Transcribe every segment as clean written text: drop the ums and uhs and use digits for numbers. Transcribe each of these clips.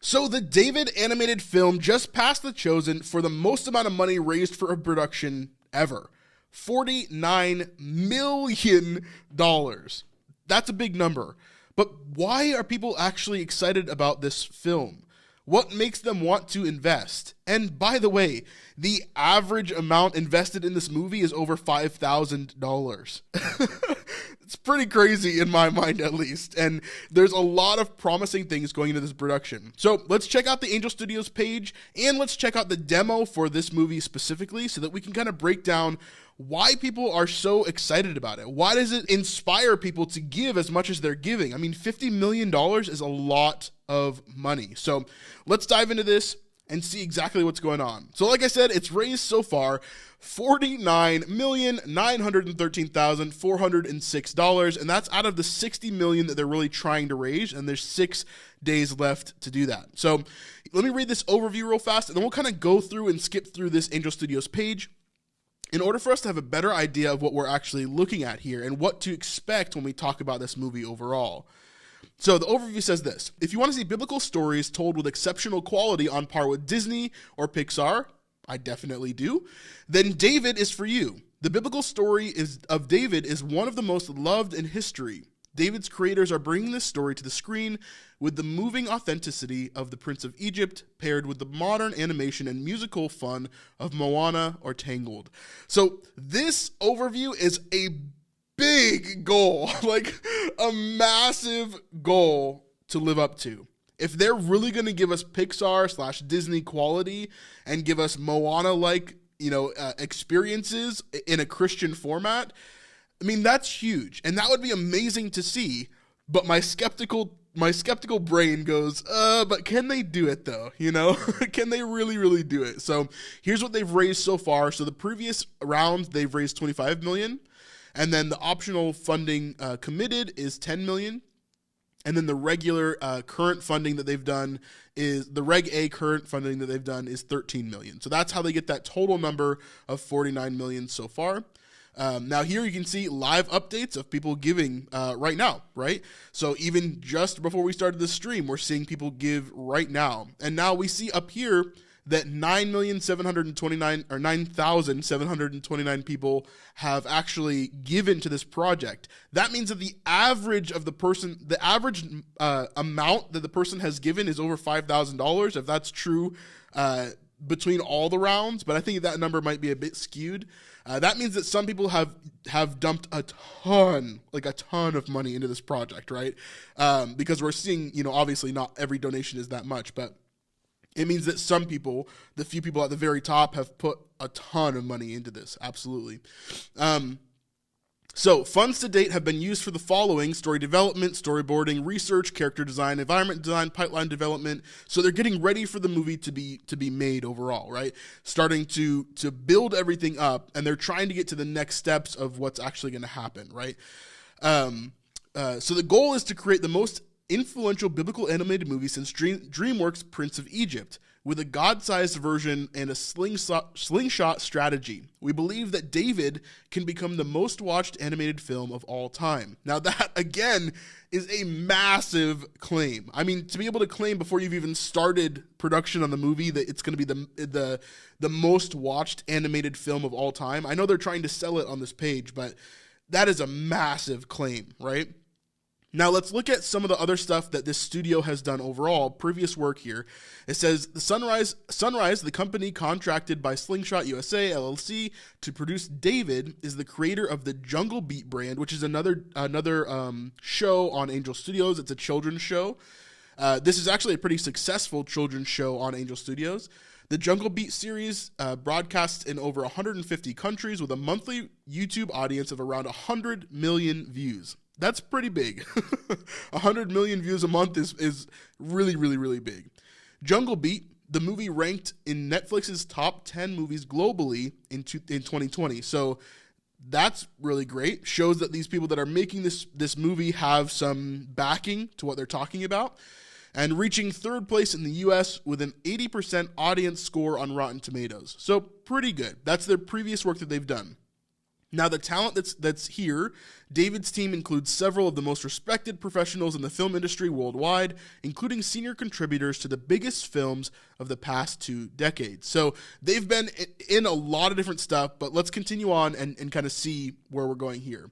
So the David animated film just passed The Chosen for the most amount of money raised for a production ever. $49 million. That's a big number. But why are people actually excited about this film? What makes them want to invest? And by the way, the average amount invested in this movie is over $5,000. It's pretty crazy in my mind, at least. And there's a lot of promising things going into this production. So let's check out the Angel Studios page, and let's check out the demo for this movie specifically so that we can kind of break down why people are so excited about it. Why does it inspire people to give as much as they're giving? I mean, $50 million is a lot of money. So let's dive into this and see exactly what's going on. So like I said, it's raised so far $49,913,406, and that's out of the $60 million that they're really trying to raise, and there's 6 days left to do that. So let me read this overview real fast, and then we'll kind of go through and skip through this Angel Studios page in order for us to have a better idea of what we're actually looking at here and what to expect when we talk about this movie overall. So the overview says this: if you want to see biblical stories told with exceptional quality on par with Disney or Pixar, I definitely do, then David is for you. The biblical story of David is one of the most loved in history. David's creators are bringing this story to the screen with the moving authenticity of the Prince of Egypt paired with the modern animation and musical fun of Moana or Tangled. So this overview is a big goal, like a massive goal to live up to. If they're really going to give us Pixar / Disney quality and give us Moana-like, experiences in a Christian format, I mean, that's huge. And that would be amazing to see. But my skeptical brain goes, but can they do it though? Can they really do it? So here's what they've raised so far. So the previous round, they've raised $25 million. And then the optional funding committed is $10 million. And then the regular current funding that they've done is, the Reg A current funding that they've done is $13 million. So that's how they get that total number of $49 million so far. Now here you can see live updates of people giving right now, right? So even just before we started the stream, we're seeing people give right now. And now we see up here that 9,729 people have actually given to this project. That means that the average amount that the person has given is over $5,000, if that's true between all the rounds, but I think that number might be a bit skewed. That means that some people have dumped a ton of money into this project, right? Because we're seeing, obviously not every donation is that much, but it means that some people, the few people at the very top, have put a ton of money into this. Absolutely. So funds to date have been used for the following: story development, storyboarding, research, character design, environment design, pipeline development. So they're getting ready for the movie to be made overall, right? Starting to build everything up, and they're trying to get to the next steps of what's actually going to happen, right? So the goal is to create the most influential biblical animated movie since DreamWorks' Prince of Egypt, with a God-sized version and a slingshot strategy. We believe that David can become the most watched animated film of all time. Now that, again, is a massive claim. I mean, to be able to claim before you've even started production on the movie that it's going to be the most watched animated film of all time. I know they're trying to sell it on this page, but that is a massive claim, right? Now let's look at some of the other stuff that this studio has done overall, previous work here. It says, Sunrise, the company contracted by Slingshot USA, LLC, to produce David, is the creator of the Jungle Beat brand, which is another show on Angel Studios. It's a children's show. This is actually a pretty successful children's show on Angel Studios. The Jungle Beat series broadcasts in over 150 countries with a monthly YouTube audience of around 100 million views. That's pretty big. 100 million views a month is really, really, really big. Jungle Beat, the movie, ranked in Netflix's top 10 movies globally in 2020. So that's really great. Shows that these people that are making this movie have some backing to what they're talking about. And reaching third place in the US with an 80% audience score on Rotten Tomatoes. So pretty good. That's their previous work that they've done. Now, the talent that's here, David's team includes several of the most respected professionals in the film industry worldwide, including senior contributors to the biggest films of the past 2 decades. So they've been in a lot of different stuff, but let's continue on and kind of see where we're going here.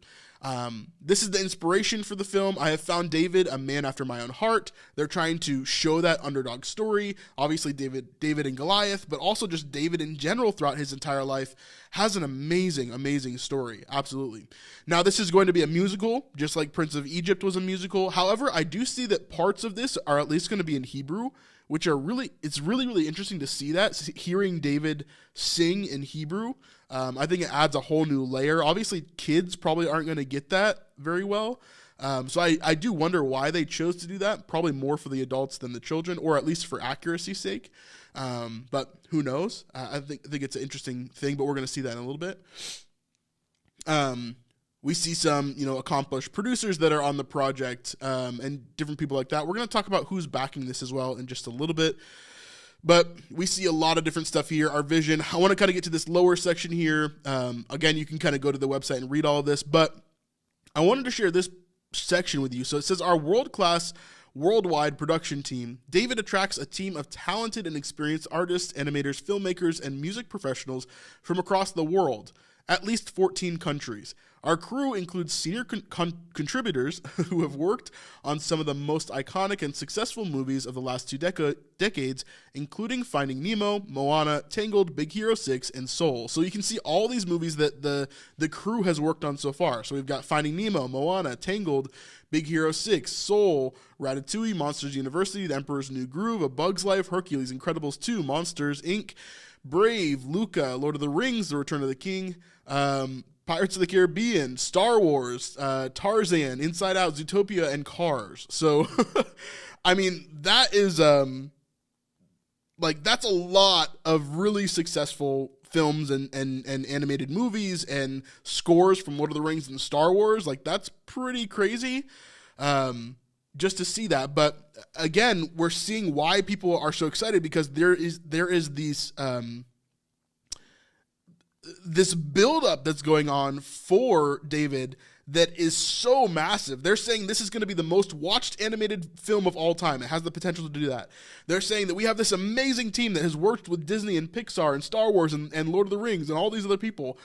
This is the inspiration for the film. I have found David a man after my own heart. They're trying to show that underdog story. Obviously, David and Goliath, but also just David in general throughout his entire life has an amazing, amazing story. Absolutely. Now, this is going to be a musical, just like Prince of Egypt was a musical. However, I do see that parts of this are at least going to be in Hebrew, which are it's really interesting to see that, hearing David sing in Hebrew. I think it adds a whole new layer. Obviously, kids probably aren't going to get that very well. So I do wonder why they chose to do that. Probably more for the adults than the children, or at least for accuracy's sake. But who knows? I think it's an interesting thing, but we're going to see that in a little bit. We see some, accomplished producers that are on the project, and different people like that. We're going to talk about who's backing this as well in just a little bit. But we see a lot of different stuff here. Our vision, I want to kind of get to this lower section here. Again, you can kind of go to the website and read all of this, but I wanted to share this section with you. So it says, our world-class, worldwide production team, David attracts a team of talented and experienced artists, animators, filmmakers, and music professionals from across the world, at least 14 countries. Our crew includes senior contributors who have worked on some of the most iconic and successful movies of the last 2 decades, including Finding Nemo, Moana, Tangled, Big Hero 6, and Soul. So you can see all these movies that the crew has worked on so far. So we've got Finding Nemo, Moana, Tangled, Big Hero 6, Soul, Ratatouille, Monsters University, The Emperor's New Groove, A Bug's Life, Hercules, Incredibles 2, Monsters, Inc., Brave, Luca, Lord of the Rings, The Return of the King, Pirates of the Caribbean, Star Wars, Tarzan, Inside Out, Zootopia, and Cars. So, I mean, that is, that's a lot of really successful films and animated movies and scores from Lord of the Rings and Star Wars. Like, that's pretty crazy, just to see that. But again, we're seeing why people are so excited, because there is these, this buildup that's going on for David that is so massive. They're saying this is going to be the most watched animated film of all time. It has the potential to do that. They're saying that we have this amazing team that has worked with Disney and Pixar and Star Wars and Lord of the Rings and all these other people.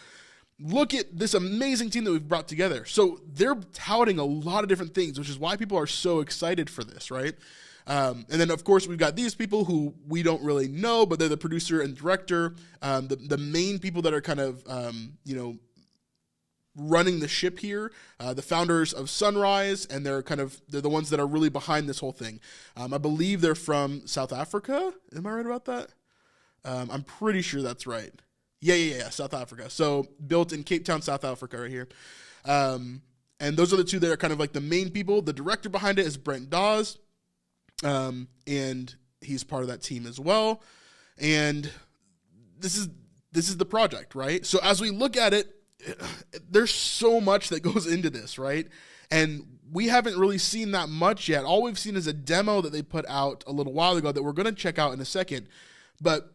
Look at this amazing team that we've brought together. So they're touting a lot of different things, which is why people are so excited for this, right? And then, of course, we've got these people who we don't really know, but they're the producer and director, the main people that are kind of, running the ship here, the founders of Sunrise, and they're the ones that are really behind this whole thing. I believe they're from South Africa. Am I right about that? I'm pretty sure that's right. Yeah, South Africa. So built in Cape Town, South Africa right here. And those are the two that are kind of like the main people. The director behind it is Brent Dawes. And he's part of that team as well. And this is the project, right? So as we look at it, there's so much that goes into this, right? And we haven't really seen that much yet. All we've seen is a demo that they put out a little while ago that we're going to check out in a second. But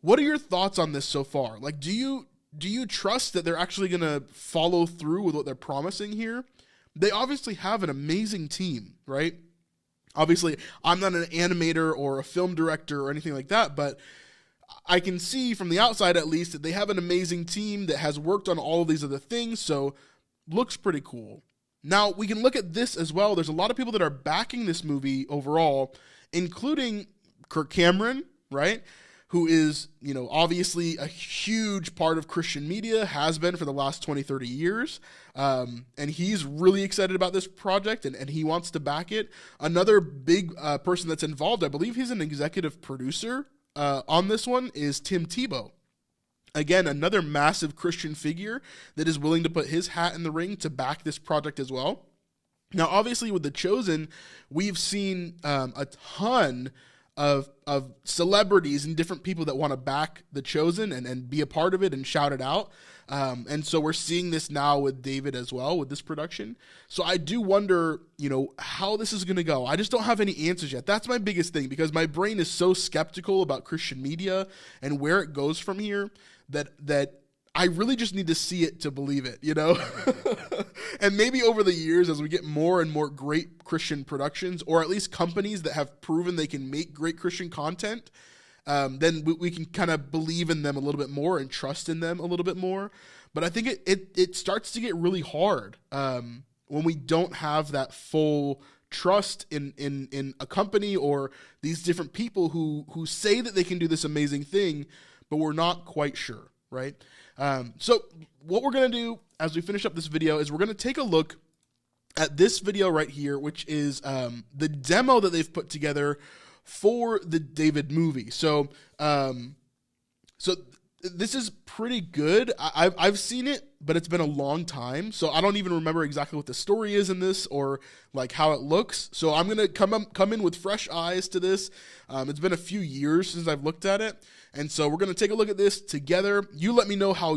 what are your thoughts on this so far? Like, do you trust that they're actually going to follow through with what they're promising here? They obviously have an amazing team, right? Obviously, I'm not an animator or a film director or anything like that, but I can see from the outside at least that they have an amazing team that has worked on all of these other things, so looks pretty cool. Now, we can look at this as well. There's a lot of people that are backing this movie overall, including Kirk Cameron, right? Who is, obviously a huge part of Christian media, has been for the last 20, 30 years. And he's really excited about this project, and he wants to back it. Another big person that's involved, I believe he's an executive producer on this one, is Tim Tebow. Again, another massive Christian figure that is willing to put his hat in the ring to back this project as well. Now, obviously, with The Chosen, we've seen a ton of celebrities and different people that want to back The Chosen and be a part of it and shout it out. And so we're seeing this now with David as well, with this production. So I do wonder, how this is going to go. I just don't have any answers yet. That's my biggest thing, because my brain is so skeptical about Christian media and where it goes from here that I really just need to see it to believe it, you know? And maybe over the years, as we get more and more great Christian productions, or at least companies that have proven they can make great Christian content, then we can kind of believe in them a little bit more and trust in them a little bit more. But I think it starts to get really hard when we don't have that full trust in a company or these different people who say that they can do this amazing thing, but we're not quite sure, right? So what we're going to do as we finish up this video is we're going to take a look at this video right here, which is the demo that they've put together for the David movie. So this is pretty good. I've seen it, but it's been a long time, so I don't even remember exactly what the story is in this or like how it looks. So I'm gonna come in with fresh eyes to this. It's been a few years since I've looked at it, and so we're gonna take a look at this together. You let me know how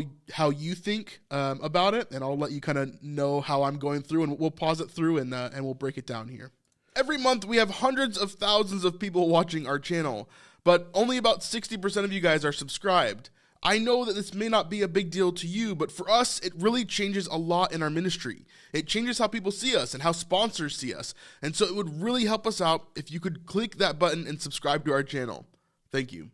you think about it, and I'll let you kind of know how I'm going through, and we'll pause it through and we'll break it down here. Every month we have hundreds of thousands of people watching our channel, but only about 60% of you guys are subscribed. I know that this may not be a big deal to you, but for us, it really changes a lot in our ministry. It changes how people see us and how sponsors see us. And so it would really help us out if you could click that button and subscribe to our channel. Thank you.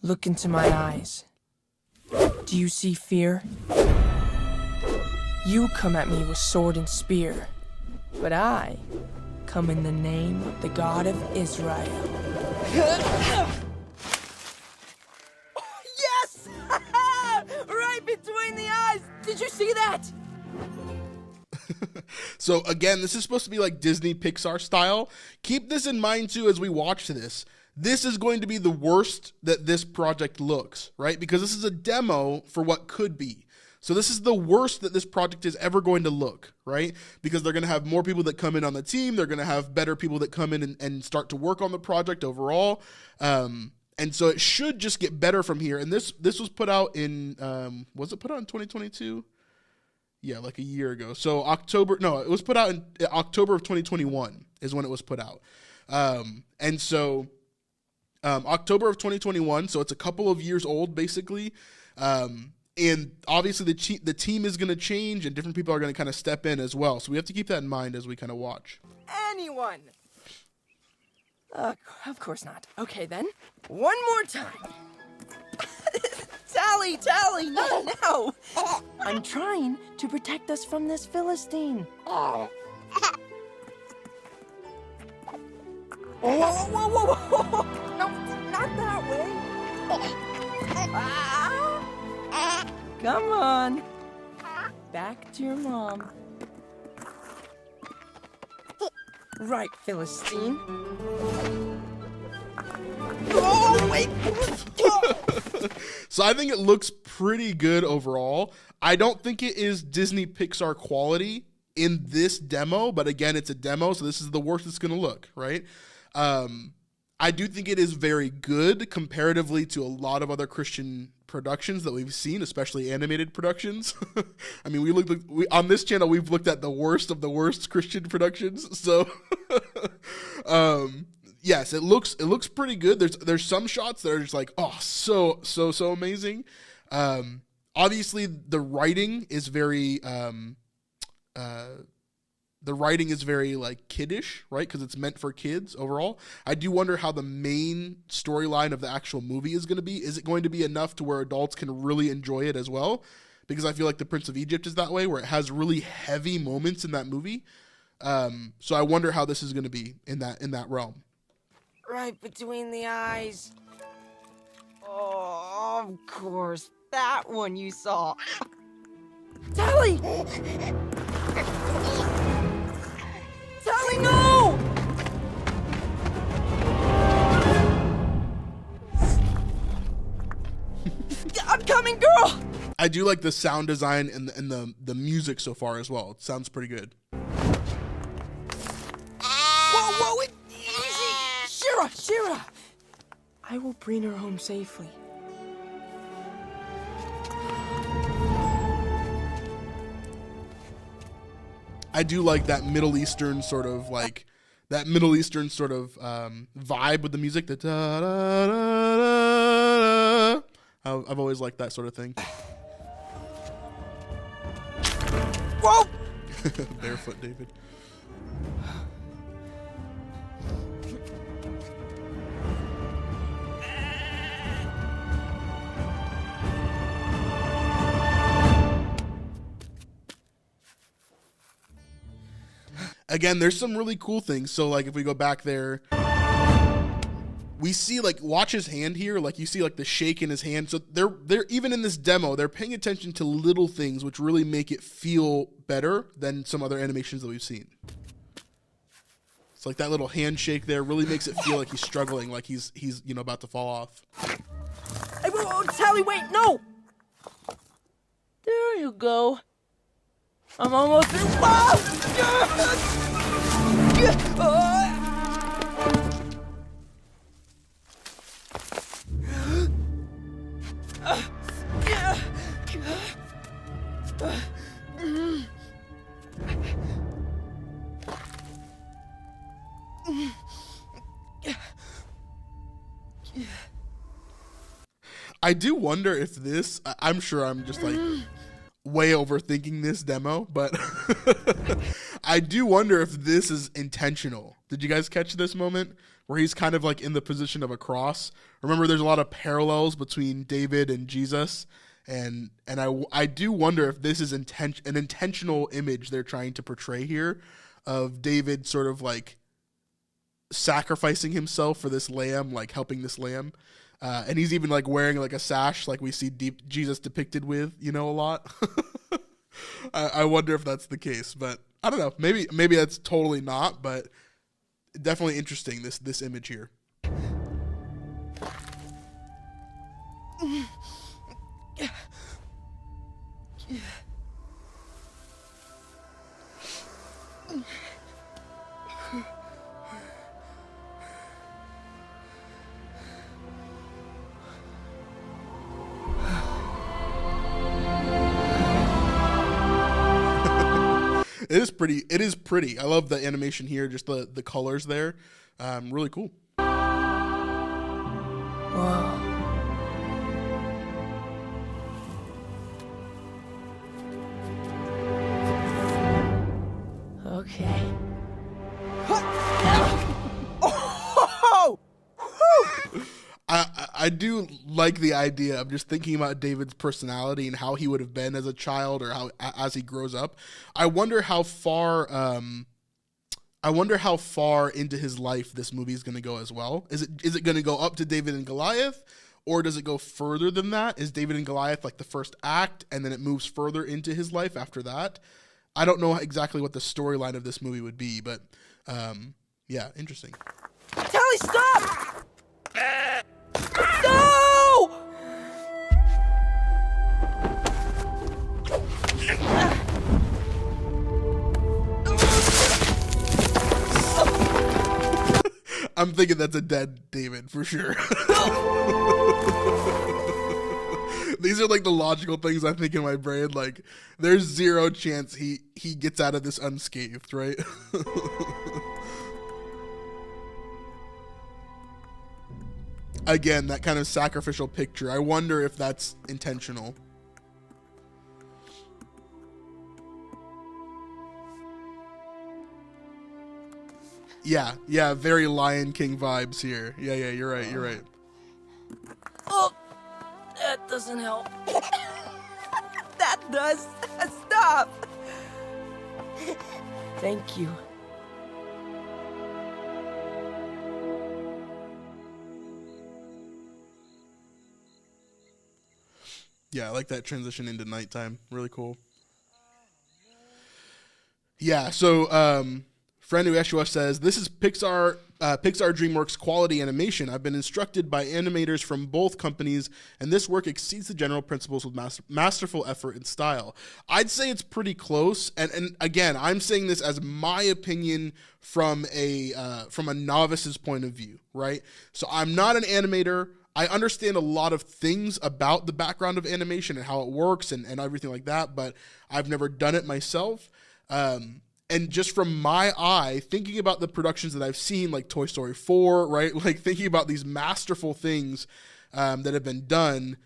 Look into my eyes. Do you see fear? You come at me with sword and spear, but I come in the name of the God of Israel. Yes! Right between the eyes! Did you see that? So again, this is supposed to be like Disney Pixar style. Keep this in mind too as we watch this. This is going to be the worst that this project looks, right? Because this is a demo for what could be. So this is the worst that this project is ever going to look, right? Because they're going to have more people that come in on the team. They're going to have better people that come in and start to work on the project overall. And so it should just get better from here. And this was put out in, was it put out in 2022? Yeah, like a year ago. So it was put out in October of 2021 is when it was put out. And so October of 2021, so it's a couple of years old basically. And obviously the team is going to change and different people are going to kind of step in as well. So we have to keep that in mind as we kind of watch. Anyone? Of course not. Okay then, one more time. Tally, not now. I'm trying to protect us from this Philistine. Whoa. No, not that way. Come on. Back to your mom. Right, Philistine. Oh, wait. So I think it looks pretty good overall. I don't think it is Disney Pixar quality in this demo, but again, it's a demo, so this is the worst it's going to look, right? I do think it is very good comparatively to a lot of other Christian productions that we've seen, especially animated productions. I mean, on this channel, we've looked at the worst of the worst Christian productions. So, yes, it looks pretty good. There's some shots that are just like, oh, so amazing. Obviously, the writing is very like kiddish, right? Because it's meant for kids overall. I do wonder how the main storyline of the actual movie is going to be. Is it going to be enough to where adults can really enjoy it as well? Because I feel like The Prince of Egypt is that way, where it has really heavy moments in that movie. So I wonder how this is going to be in that realm. Right between the eyes. Oh, of course, that one you saw. Tally! Tally, no! I'm coming, girl! I do like the sound design and the music so far as well. It sounds pretty good. Whoa, easy! Shira! I will bring her home safely. I do like that Middle Eastern sort of vibe with the music. The da, da, da, da, I've always liked that sort of thing. Whoa! Barefoot David. Again, there's some really cool things. So like if we go back there, we see like watch his hand here, like you see like the shake in his hand. So they're even in this demo, they're paying attention to little things which really make it feel better than some other animations that we've seen. It's like that little handshake there really makes it feel like he's struggling, like he's you know about to fall off. Hey, Sally, wait, no! There you go. I'm almost there. I do wonder if this, I'm sure I'm just like way overthinking this demo, but I do wonder if this is intentional. Did you guys catch this moment where he's kind of like in the position of a cross? Remember, there's a lot of parallels between David and Jesus, and I do wonder if this is an intentional image they're trying to portray here of David sort of like sacrificing himself for this lamb, like helping this lamb. And he's even like wearing like a sash like we see Jesus depicted with, you know, a lot. I wonder if that's the case, but I don't know. Maybe that's totally not, but definitely interesting, this image here. It is pretty. I love the animation here, just the colors there. Really cool. Whoa. Okay. I do like the idea of just thinking about David's personality and how he would have been as a child or how as he grows up. I wonder how far into his life this movie is going to go as well. Is it going to go up to David and Goliath, or does it go further than that? Is David and Goliath like the first act and then it moves further into his life after that? I don't know exactly what the storyline of this movie would be, but yeah, interesting. Tally, stop! No! I'm thinking that's a dead David for sure. These are like the logical things I think in my brain. Like, there's zero chance he gets out of this unscathed, right? Again, that kind of sacrificial picture. I wonder if that's intentional. Yeah, very Lion King vibes here. Yeah, you're right. Oh, that doesn't help. That does. Stop. Thank you. Yeah, I like that transition into nighttime. Really cool. Yeah, so friend Ueshua says, this is Pixar DreamWorks quality animation. I've been instructed by animators from both companies, and this work exceeds the general principles with masterful effort and style. I'd say it's pretty close, and again, I'm saying this as my opinion from a novice's point of view, right? So I'm not an animator. I understand a lot of things about the background of animation and how it works and everything like that, but I've never done it myself. And just from my eye, thinking about the productions that I've seen, like Toy Story 4, right? Like thinking about these masterful things that have been done,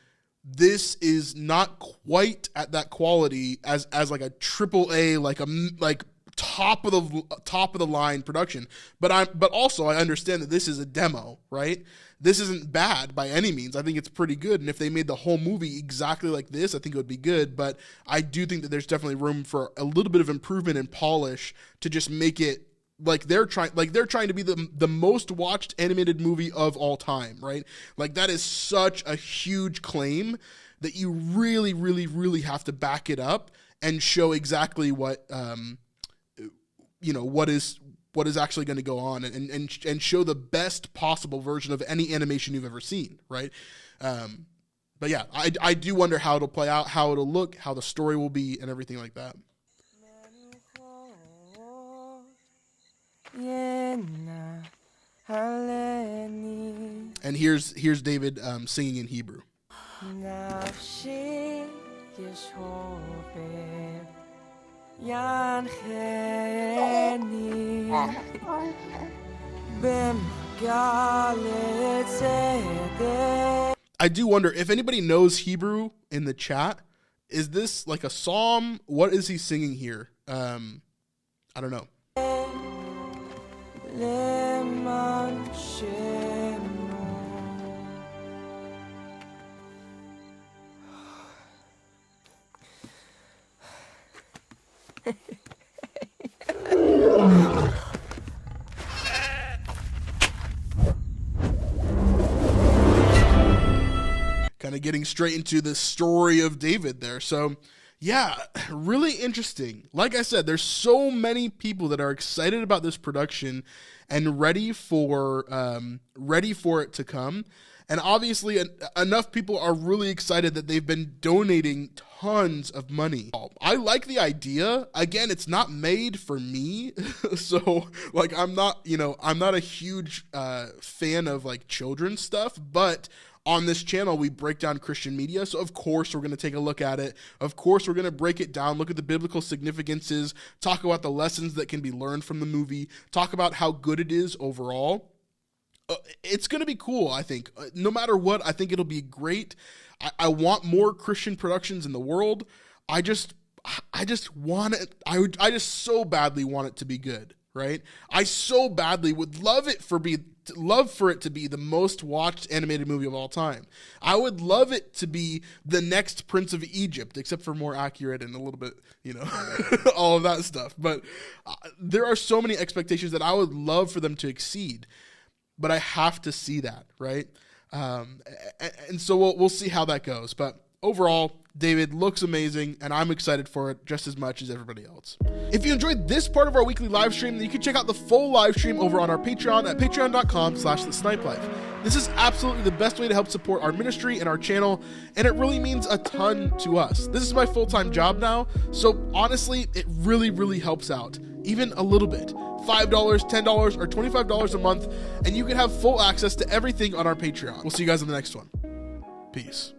this is not quite at that quality as like a AAA, like top of the line production. But also I understand that this is a demo, right? This isn't bad by any means. I think it's pretty good. And if they made the whole movie exactly like this, I think it would be good. But I do think that there's definitely room for a little bit of improvement and polish to just make it like they're trying to be the most watched animated movie of all time, right? Like that is such a huge claim that you really, really, really have to back it up and show exactly what what is actually going to go on and show the best possible version of any animation you've ever seen, right? But yeah, I do wonder how it'll play out, how it'll look, how the story will be, and everything like that. And here's David singing in Hebrew. I do wonder if anybody knows Hebrew in the chat. Is this like a psalm? What is he singing here? I don't know. Kind of getting straight into the story of David there. So yeah, really interesting. Like I said, there's so many people that are excited about this production and ready for it to come. And obviously enough people are really excited that they've been donating tons of money. I like the idea. Again, it's not made for me. So like, I'm not a huge fan of like children's stuff, but on this channel, we break down Christian media, so of course we're going to take a look at it. Of course we're going to break it down, look at the biblical significances, talk about the lessons that can be learned from the movie, talk about how good it is overall. It's going to be cool, I think. No matter what, I think it'll be great. I want more Christian productions in the world. I just want it. I just so badly want it to be good, right? I so badly would love for it to be the most watched animated movie of all time. I would love it to be the next Prince of Egypt, except for more accurate and a little bit, all of that stuff. But there are so many expectations that I would love for them to exceed, but I have to see that, right? And so we'll see how that goes. But overall, David looks amazing, and I'm excited for it just as much as everybody else. If you enjoyed this part of our weekly live stream, then you can check out the full live stream over on our Patreon at patreon.com/thesnipelife. This is absolutely the best way to help support our ministry and our channel, and it really means a ton to us. This is my full-time job now, so honestly, it really, really helps out, even a little bit. $5, $10, or $25 a month, and you can have full access to everything on our Patreon. We'll see you guys on the next one. Peace.